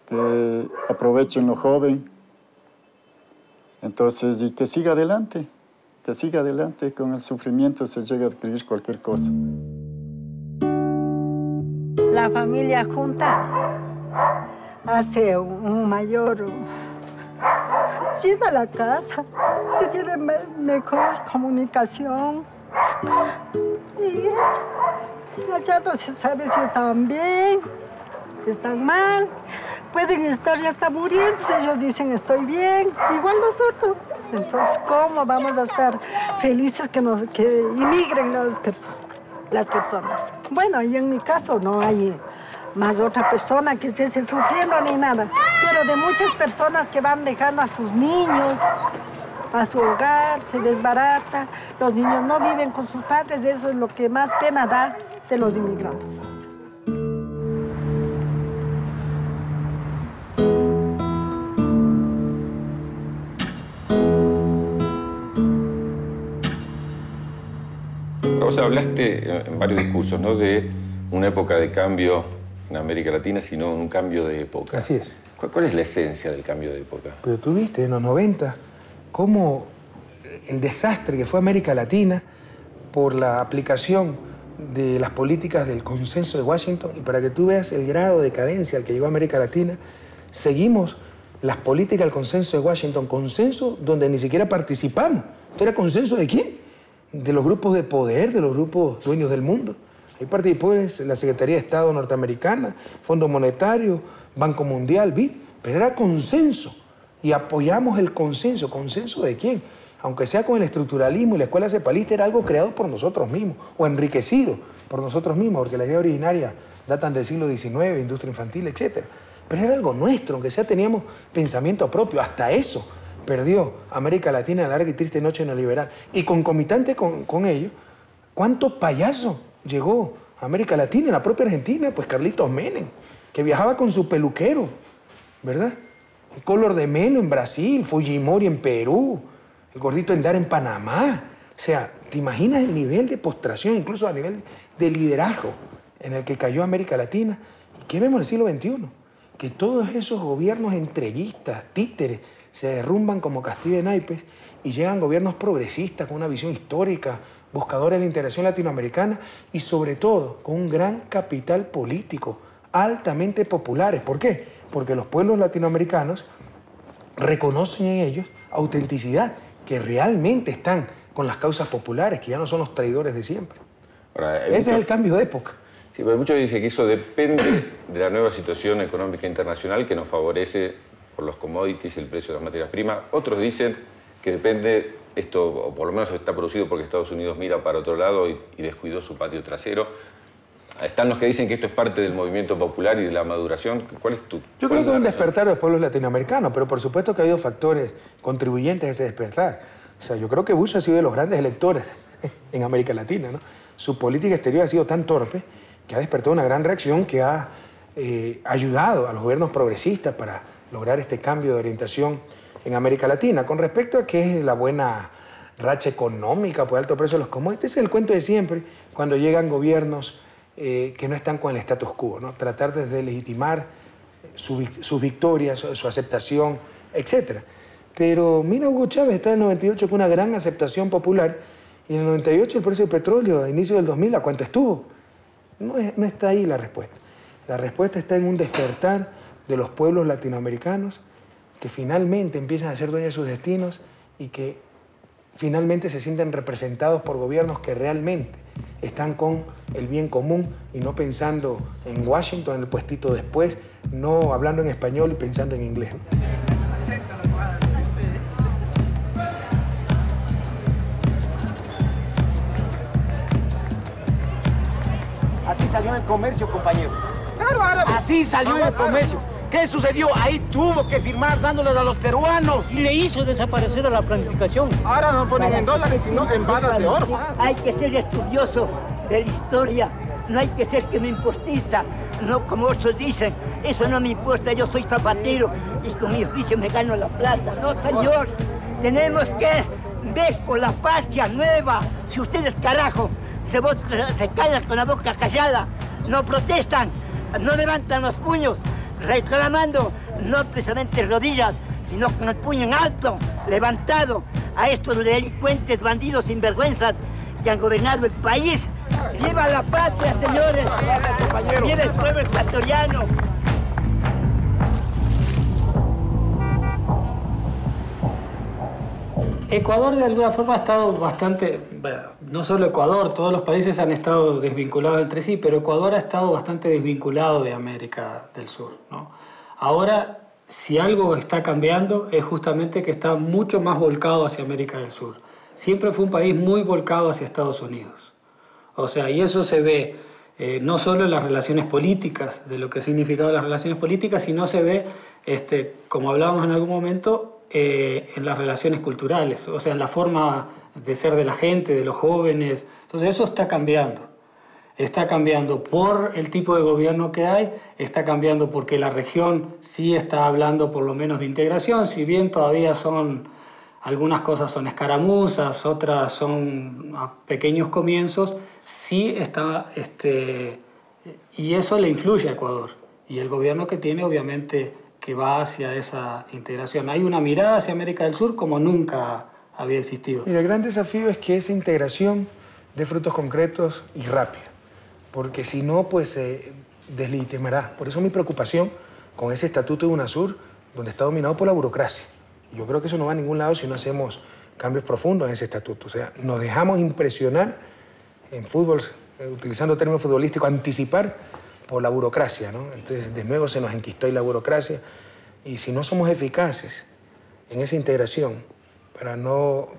que aprovechen lo joven. Entonces, y que siga adelante, con el sufrimiento se llega a adquirir cualquier cosa. La familia junta hace un mayor, llena la casa, se tiene mejor comunicación y eso. Allá no se sabe si están bien, están mal, pueden estar ya hasta muriendo, ellos dicen estoy bien, igual nosotros. Entonces, ¿cómo vamos a estar felices que inmigren las personas? Bueno, y en mi caso no hay más otra persona que esté sufriendo ni nada, pero de muchas personas que van dejando a sus niños, a su hogar, se desbarata, los niños no viven con sus padres, eso es lo que más pena da de los inmigrantes. Vos hablaste en varios discursos, ¿no?, de una época de cambio en América Latina, sino un cambio de época. Así es. ¿Cuál es la esencia del cambio de época? Pero tú viste en los 90 cómo el desastre que fue América Latina por la aplicación de las políticas del consenso de Washington, y para que tú veas el grado de decadencia al que llegó América Latina, seguimos las políticas del consenso de Washington, consenso donde ni siquiera participamos. ¿Esto era consenso de quién? De los grupos de poder, de los grupos dueños del mundo. Ahí participó la Secretaría de Estado norteamericana, Fondo Monetario, Banco Mundial, BID, pero era consenso y apoyamos el consenso. ¿Consenso de quién? Aunque sea con el estructuralismo y la escuela cepalista, era algo creado por nosotros mismos o enriquecido por nosotros mismos, porque la idea originaria datan del siglo XIX, industria infantil, etc. Pero era algo nuestro, aunque sea teníamos pensamiento propio, hasta eso perdió América Latina en la larga y triste noche neoliberal. Y concomitante con ello, ¿cuánto payaso llegó a América Latina, en la propia Argentina? Pues Carlitos Menem, que viajaba con su peluquero, ¿verdad? El Collor de Mello en Brasil, Fujimori en Perú, el gordito Endara en Panamá. O sea, ¿te imaginas el nivel de postración, incluso a nivel de liderazgo en el que cayó América Latina? ¿Y qué vemos en el siglo XXI? Que todos esos gobiernos entreguistas, títeres, se derrumban como castillo de naipes y llegan gobiernos progresistas con una visión histórica, buscadores de la integración latinoamericana y sobre todo con un gran capital político, altamente populares. ¿Por qué? Porque los pueblos latinoamericanos reconocen en ellos autenticidad, que realmente están con las causas populares, que ya no son los traidores de siempre. Ahora, Ese es el cambio de época. Sí, pero muchos dicen que eso depende de la nueva situación económica internacional que nos favorece por los commodities y el precio de las materias primas. Otros dicen que depende esto, o por lo menos está producido porque Estados Unidos mira para otro lado y descuidó su patio trasero. Están los que dicen que esto es parte del movimiento popular y de la maduración. ¿Cuál es tu? Yo creo que es un despertar de los pueblos latinoamericanos, pero por supuesto que ha habido factores contribuyentes a ese despertar. O sea, yo creo que Bush ha sido de los grandes electores en América Latina, ¿no? Su política exterior ha sido tan torpe que ha despertado una gran reacción que ha ayudado a los gobiernos progresistas para lograr este cambio de orientación en América Latina. Con respecto a qué es la buena racha económica por alto precio de los commodities, ese es el cuento de siempre cuando llegan gobiernos que no están con el status quo, ¿no? Tratar de deslegitimar sus victorias, su aceptación, etc. Pero mira, Hugo Chávez está en el 98 con una gran aceptación popular y en el 98 el precio del petróleo a inicio del 2000, ¿a cuánto estuvo? No está ahí la respuesta. La respuesta está en un despertar de los pueblos latinoamericanos que finalmente empiezan a ser dueños de sus destinos y que finalmente se sienten representados por gobiernos que realmente están con el bien común y no pensando en Washington, en el puestito después, no hablando en español y pensando en inglés. Así salió el comercio, compañeros. Claro, árabe. Así salió el comercio. ¿Qué sucedió? Ahí tuvo que firmar dándoles a los peruanos. Y le hizo desaparecer a la planificación. Ahora no ponen en dólares, sino en barras de oro. Hay que ser estudioso de la historia. No hay que ser que me impostista. No como otros dicen, eso no me importa, yo soy zapatero y con mi oficio me gano la plata. No, señor. Tenemos que ver por la patria nueva. Si ustedes, carajo, se callan con la boca callada, no protestan, no levantan los puños, reclamando no precisamente rodillas, sino con el puño en alto, levantado a estos delincuentes, bandidos sinvergüenzas que han gobernado el país. ¡Viva la patria, señores! ¡Viva el pueblo ecuatoriano! Ecuador de alguna forma ha estado bastante, bueno, no solo Ecuador, todos los países han estado desvinculados entre sí, pero Ecuador ha estado bastante desvinculado de América del Sur, ¿no? Ahora, si algo está cambiando, es justamente que está mucho más volcado hacia América del Sur. Siempre fue un país muy volcado hacia Estados Unidos. O sea, y eso se ve no solo en las relaciones políticas, de lo que significaban las relaciones políticas, sino se ve, como hablábamos en algún momento, en las relaciones culturales, o sea, en la forma de ser de la gente, de los jóvenes. Entonces eso está cambiando. Está cambiando por el tipo de gobierno que hay, está cambiando porque la región sí está hablando por lo menos de integración, si bien todavía algunas cosas son escaramuzas, otras son a pequeños comienzos, sí está, y eso le influye a Ecuador. Y el gobierno que tiene, obviamente, que va hacia esa integración. Hay una mirada hacia América del Sur como nunca había existido. Mira, el gran desafío es que esa integración dé frutos concretos y rápido, porque si no, pues se deslegitimará. Por eso mi preocupación con ese estatuto de UNASUR, donde está dominado por la burocracia. Yo creo que eso no va a ningún lado si no hacemos cambios profundos en ese estatuto. O sea, nos dejamos impresionar en fútbol, utilizando términos futbolísticos, anticipar por la burocracia, ¿no? Entonces, de nuevo se nos enquistó ahí la burocracia. Y si no somos eficaces en esa integración,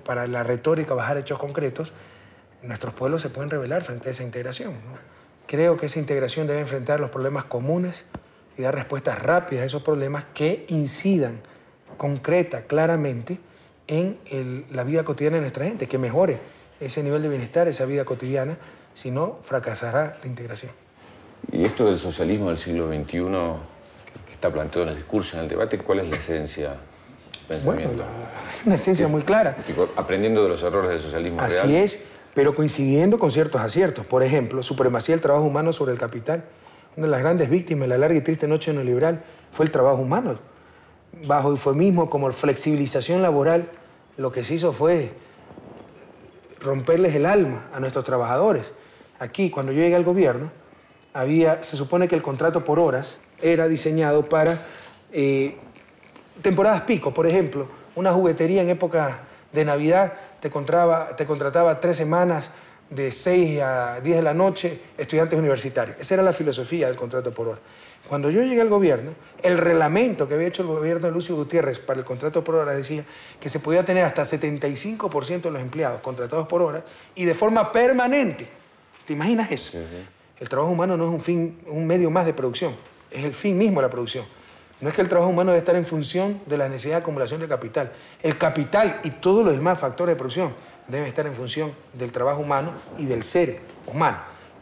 para la retórica bajar hechos concretos, nuestros pueblos se pueden rebelar frente a esa integración, ¿no? Creo que esa integración debe enfrentar los problemas comunes y dar respuestas rápidas a esos problemas que incidan concreta, claramente, en la vida cotidiana de nuestra gente, que mejore ese nivel de bienestar, esa vida cotidiana, si no, fracasará la integración. Y esto del socialismo del siglo XXI, que está planteado en el discurso, en el debate, ¿cuál es la esencia del pensamiento? Bueno, una esencia muy clara. Aprendiendo de los errores del socialismo real. Así es, pero coincidiendo con ciertos aciertos. Por ejemplo, supremacía del trabajo humano sobre el capital. Una de las grandes víctimas de la larga y triste noche neoliberal fue el trabajo humano. Bajo eufemismo como flexibilización laboral, lo que se hizo fue romperles el alma a nuestros trabajadores. Aquí, cuando yo llegué al gobierno, se supone que el contrato por horas era diseñado para temporadas pico. Por ejemplo, una juguetería en época de Navidad te contrataba 3 semanas de 6 a 10 de la noche estudiantes universitarios. Esa era la filosofía del contrato por hora. Cuando yo llegué al gobierno, el reglamento que había hecho el gobierno de Lucio Gutiérrez para el contrato por hora decía que se podía tener hasta 75% de los empleados contratados por hora y de forma permanente. ¿Te imaginas eso? El trabajo humano no es un medio más de producción, es el fin mismo de la producción. No es que el trabajo humano debe estar en función de la necesidad de acumulación de capital. El capital y todos los demás factores de producción deben estar en función del trabajo humano y del ser humano.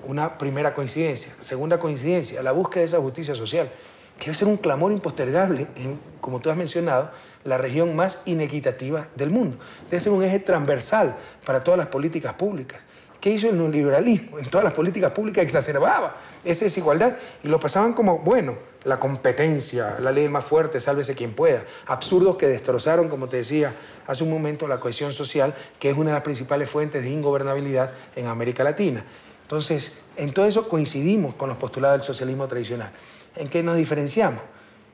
Una primera coincidencia. Segunda coincidencia, la búsqueda de esa justicia social, que debe ser un clamor impostergable en, como tú has mencionado, la región más inequitativa del mundo. Debe ser un eje transversal para todas las políticas públicas. ¿Qué hizo el neoliberalismo? En todas las políticas públicas exacerbaba esa desigualdad y lo pasaban como, bueno, la competencia, la ley del más fuerte, sálvese quien pueda. Absurdos que destrozaron, como te decía hace un momento, la cohesión social, que es una de las principales fuentes de ingobernabilidad en América Latina. Entonces, en todo eso coincidimos con los postulados del socialismo tradicional. ¿En qué nos diferenciamos?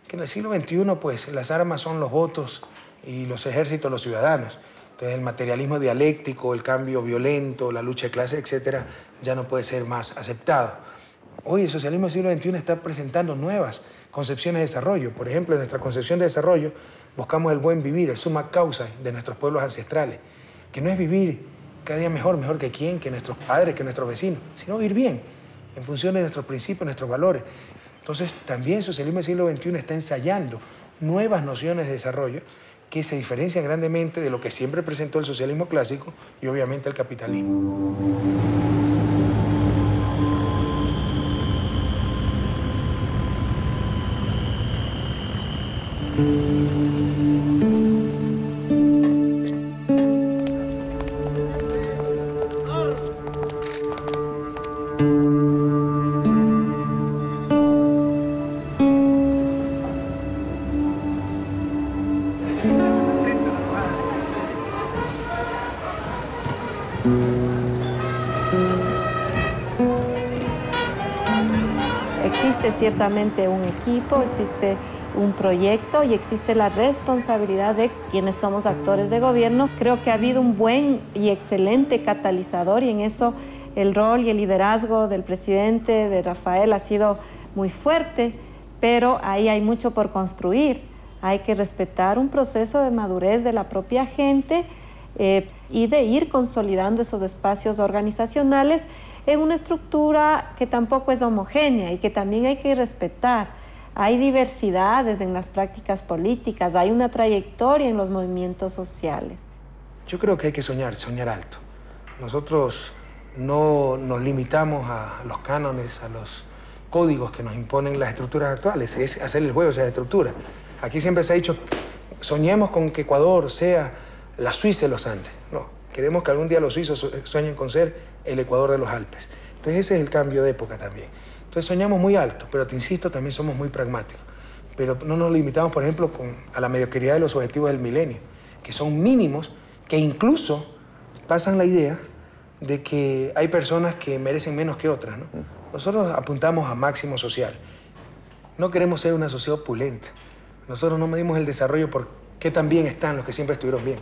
Que en el siglo XXI, pues, las armas son los votos y los ejércitos los ciudadanos. Entonces, el materialismo dialéctico, el cambio violento, la lucha de clases, etcétera, ya no puede ser más aceptado. Hoy el socialismo del siglo XXI está presentando nuevas concepciones de desarrollo. Por ejemplo, en nuestra concepción de desarrollo buscamos el buen vivir, el summa causa de nuestros pueblos ancestrales, que no es vivir cada día mejor que quién, que nuestros padres, que nuestros vecinos, sino vivir bien, en función de nuestros principios, nuestros valores. Entonces, también el socialismo del siglo XXI está ensayando nuevas nociones de desarrollo que se diferencian grandemente de lo que siempre presentó el socialismo clásico y obviamente el capitalismo. ciertamente un equipo, existe un proyecto y existe la responsabilidad de quienes somos actores de gobierno. Creo que ha habido un buen y excelente catalizador y en eso el rol y el liderazgo del presidente, de Rafael, ha sido muy fuerte, pero ahí hay mucho por construir. Hay que respetar un proceso de madurez de la propia gente y de ir consolidando esos espacios organizacionales en una estructura que tampoco es homogénea y que también hay que respetar. Hay diversidades en las prácticas políticas, hay una trayectoria en los movimientos sociales. Yo creo que hay que soñar alto. Nosotros no nos limitamos a los cánones, a los códigos que nos imponen las estructuras actuales, es hacer el juego de esas estructuras. Aquí siempre se ha dicho, soñemos con que Ecuador sea la Suiza de los Andes. No, queremos que algún día los suizos sueñen con ser el Ecuador de los Alpes. Entonces ese es el cambio de época también. Entonces soñamos muy alto, pero te insisto, también somos muy pragmáticos. Pero no nos limitamos, por ejemplo, a la mediocridad de los objetivos del milenio, que son mínimos, que incluso pasan la idea de que hay personas que merecen menos que otras, ¿no? Nosotros apuntamos a máximo social. No queremos ser una sociedad opulenta. Nosotros no medimos el desarrollo por qué tan bien están los que siempre estuvieron bien,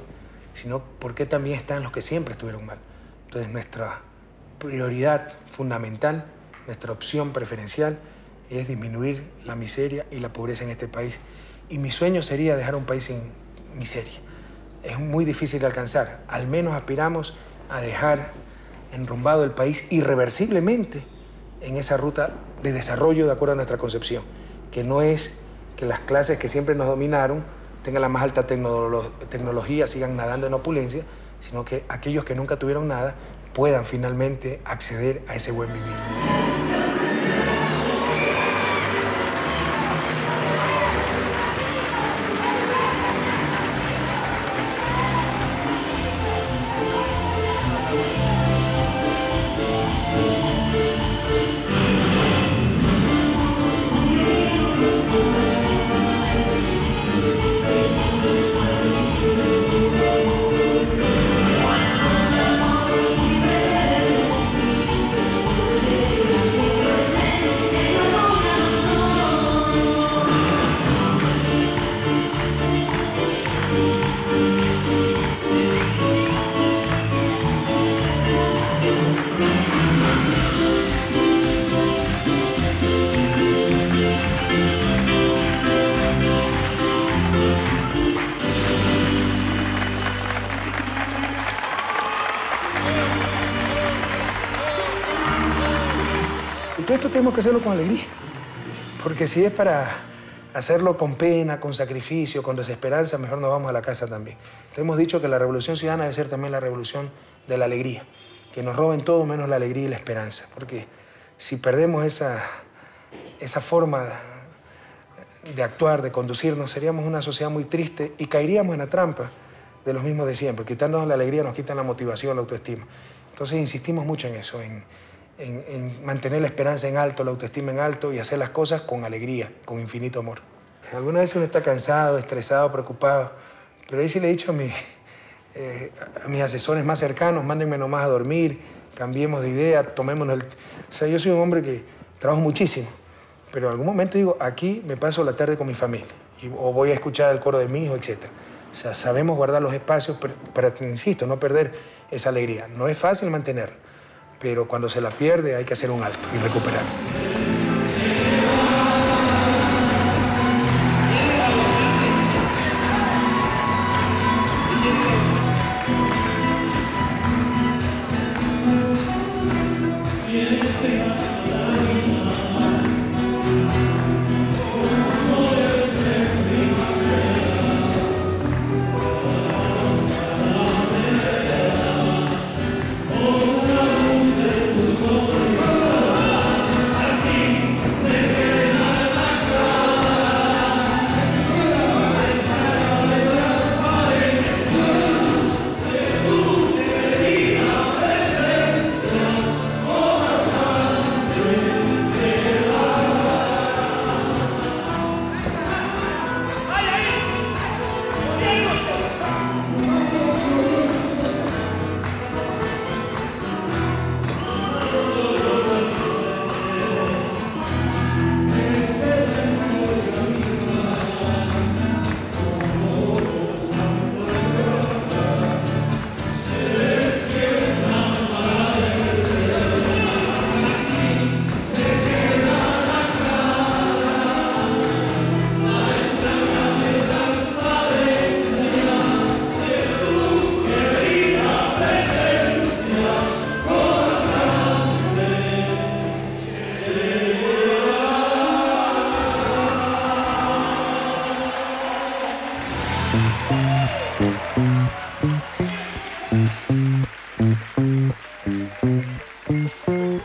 sino por qué tan bien están los que siempre estuvieron mal. Entonces nuestra prioridad fundamental, nuestra opción preferencial es disminuir la miseria y la pobreza en este país. Y mi sueño sería dejar un país sin miseria. Es muy difícil de alcanzar. Al menos aspiramos a dejar enrumbado el país irreversiblemente en esa ruta de desarrollo de acuerdo a nuestra concepción, que no es que las clases que siempre nos dominaron tengan la más alta tecnología, sigan nadando en opulencia, sino que aquellos que nunca tuvieron nada puedan finalmente acceder a ese buen vivir. Y todo esto tenemos que hacerlo con alegría, porque si es para hacerlo con pena, con sacrificio, con desesperanza, mejor nos vamos a la casa también. Entonces hemos dicho que la revolución ciudadana debe ser también la revolución de la alegría, que nos roben todo menos la alegría y la esperanza, porque si perdemos esa forma de actuar, de conducirnos, seríamos una sociedad muy triste y caeríamos en la trampa de los mismos de siempre. Quitarnos la alegría nos quitan la motivación, la autoestima. Entonces insistimos mucho en eso, en mantener la esperanza en alto, la autoestima en alto y hacer las cosas con alegría, con infinito amor. Algunas veces uno está cansado, estresado, preocupado, pero ahí sí le he dicho a mis asesores más cercanos, mándenme nomás a dormir, cambiemos de idea, tomémonos el... O sea, yo soy un hombre que trabajo muchísimo, pero en algún momento digo, aquí me paso la tarde con mi familia, o voy a escuchar el coro de mi hijo, etc. O sea, sabemos guardar los espacios para, insisto, no perder esa alegría. No es fácil mantenerla, pero cuando se la pierde hay que hacer un alto y recuperar.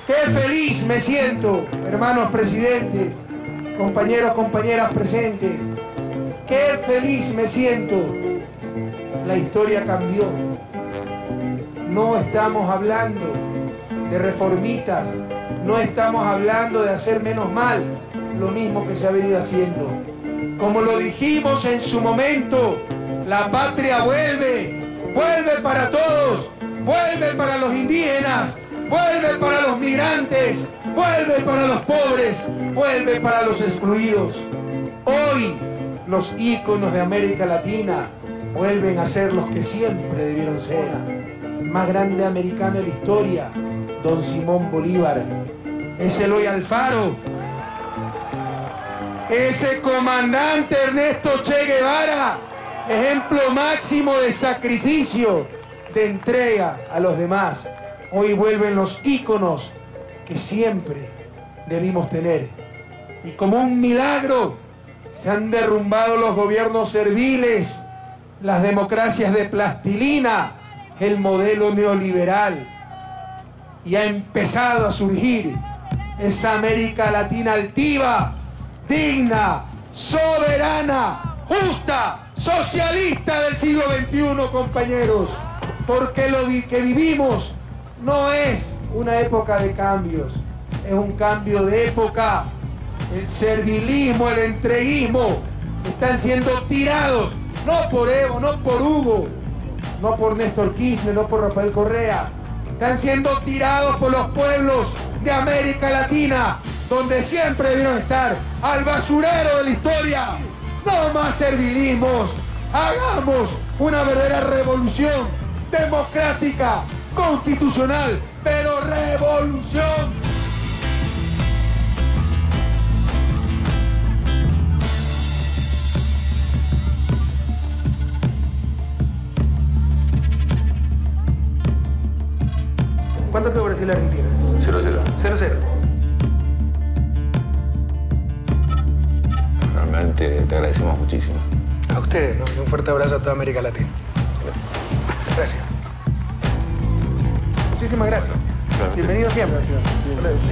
Qué feliz me siento, hermanos presidentes, compañeros, compañeras presentes. Qué feliz me siento. La historia cambió. No estamos hablando de reformitas, no estamos hablando de hacer menos mal lo mismo que se ha venido haciendo. Como lo dijimos en su momento, la patria vuelve, vuelve para todos, vuelve para los indígenas, vuelve para los migrantes, vuelve para los pobres, vuelve para los excluidos. Hoy los íconos de América Latina vuelven a ser los que siempre debieron ser. El más grande americano de la historia, Don Simón Bolívar, ese Eloy Alfaro, ese comandante Ernesto Che Guevara, ejemplo máximo de sacrificio, de entrega a los demás. Hoy vuelven los íconos que siempre debimos tener. Y como un milagro, se han derrumbado los gobiernos serviles, las democracias de plastilina, el modelo neoliberal. Y ha empezado a surgir esa América Latina altiva, digna, soberana, justa, socialista del siglo XXI, compañeros. Porque lo que vivimos no es una época de cambios, es un cambio de época. El servilismo, el entreguismo están siendo tirados, no por Evo, no por Hugo, no por Néstor Kirchner, no por Rafael Correa. Están siendo tirados por los pueblos de América Latina, donde siempre debieron estar, al basurero de la historia. No más servilismos. Hagamos una verdadera revolución democrática, constitucional, pero revolución. ¿Cuánto quedó Brasil y Argentina? 0-0. 0-0. Realmente te agradecemos muchísimo. A ustedes, ¿no? Y un fuerte abrazo a toda América Latina. Gracias. Muchísimas gracias. Bienvenido siempre. Gracias.